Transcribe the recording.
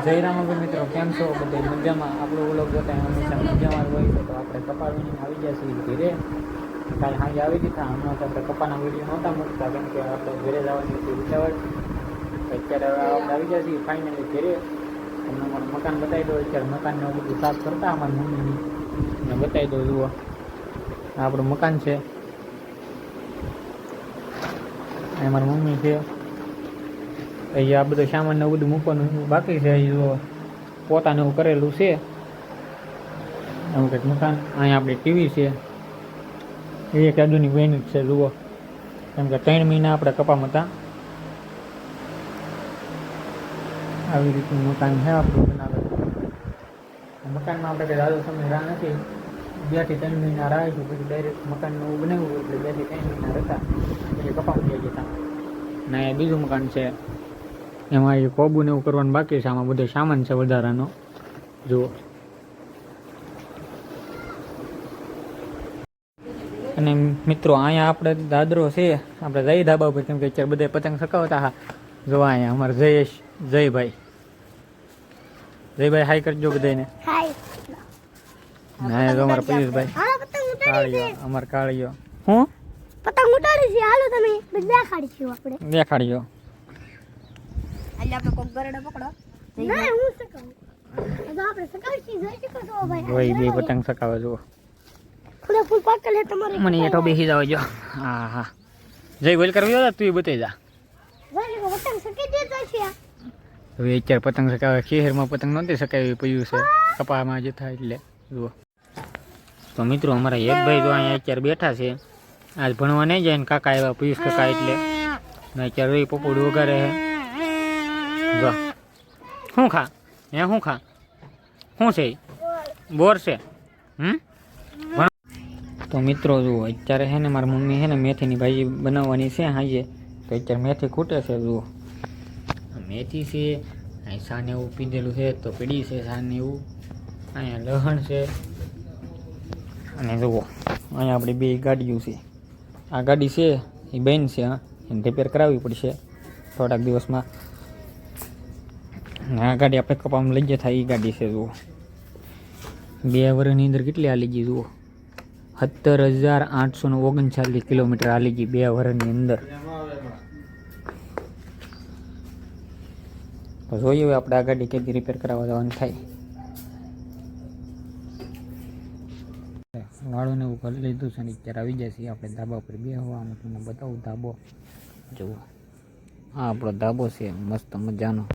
જય રામાભાઈ મિત્રો, કેમ છો? બધા મજામાં? આપણો વ્લોગ જોતા હંમેશા મજામાં હોય છે. તો આપણે કપા વીણીને આવી ગયા છીએ ઘરે. કાલે સાંજે આવી દીધા. હમણાં તો આપણે કપાના વિડીયો નહોતા મૂકતા, કેમ કે આપણે ઘરે જવાની હતી ઉતાવળ. અત્યારે આપણે આવી ગયા છીએ ફાઇનલી ઘરે. તમને અમારું મકાન બતાવી દો. અત્યારે મકાનને બધું સાફ કરતા અમારી મમ્મીની ને બતાવી દો. જુઓ, આપણું મકાન છે. અમારી મમ્મી છે. આ બધું સામાન ને બધું મૂકવાનું બાકી છે. જુઓ, પોતાને એવું કરેલું છે એવું કંઈક મકાન. અહીંયા આપણી ટીવી છે. એક આજુની બેન જ છે. જુઓ, કેમ કે 3 મહિના આપણે કપામાં હતા. આવી રીતનું મકાન છે આપણું બનાવેલું. મકાનમાં આપણે કંઈ દાદો સમય રાહ નથી. 2 થી 3 મહિના રાહ છે. પછી ડાયરેક્ટ મકાન નવું બનાવ્યું એટલે 2 થી 3 મહિના રહેતા પછી કપામાં જઈ જતા. ને બીજું મકાન છે, એમાં એ કોબુ ને એવું કરવાનું બાકી છે. આમાં બધો સામાન છે વધારાનો. જુઓ, અને મિત્રો અહીંયા આપણે દાદરો છે. આપણે જઈ ધાબા ઉપર, કેમ કે અત્યારે બધા પતંગ ચકાવતા. હા, જોવા અહીંયા અમારે જયભાઈ હાઈ કરજો બધાને. ના જો અમારા પિયુષભાઈ કાળિયો, અમારે કાળિયો હું પતંગ ઉડાડી છે. હાલો તમે દેખાડીશું આપણે. દેખાડ્યો. એટલે આપણે કોક ગરડા પકડો. ના હું સકાવું. તો આપણે સકાવશી જોઈ શકો છો ભાઈ. ભાઈ બે પતંગ ચકાવે. જુઓ, ફૂલ પાકલે તમારે મને એઠો બેસી જાવ. જો હા હા, જય બોલ કરવી હોય તું બતાવી જા. જોઈ શકો પતંગ સકી દેતો છે. હવે અત્યારે પતંગ ચકાવે. શહેરમાં પતંગ નહોતી ચકાવી પડ્યું છે કપામાં જતા એટલે. જુઓ, તો મિત્રો અમારા એક ભાઈ જો અહીંયા અત્યારે બેઠા છે. આજ ભણવા નહીં જાય ને કાકા આવ્યા, પિયુષ કાકા એટલે. ને અત્યારે રોઈ પપોડું વગાડે છે. જો શું ખા હે, શું ખા, શું છે? બોર છે. તો મિત્રો જુઓ, અત્યારે છે ને મારી મમ્મી છે ને મેથીની ભાજી બનાવવાની છે હાજે. તો અત્યારે મેથી ખૂટે છે. જુઓ, મેથી છે. અહીં સાને એવું પીધેલું છે તો પીડી છે સાને એવું. અહીંયા લસણ છે. અને જુઓ, અહીંયા આપણી 2 ગાડીઓ છે. આ ગાડી છે એ બેન છે. હા, એને રિપેર કરાવવી પડશે થોડાક દિવસમાં. અને આ ગાડી આપણે કપામાં લઈ જતા એ ગાડી છે. જુઓ, 2 વર્ષની અંદર કેટલી હાલી ગઈ. જુઓ, 17,839 કિલોમીટર હાલી ગઈ 2 વર્ષની અંદર. તો જોઈએ હવે આપણે આ ગાડી કેદી રિપેર કરાવવા જવાનું થાય. વાળોને એવું કરી લીધું છે ને અત્યારે આવી જાય છે આપણે ધાબા પર બેસવા. હું તમને બતાવું ધાબો. જુઓ, હા આપણો ધાબો છે મસ્ત મજાનો.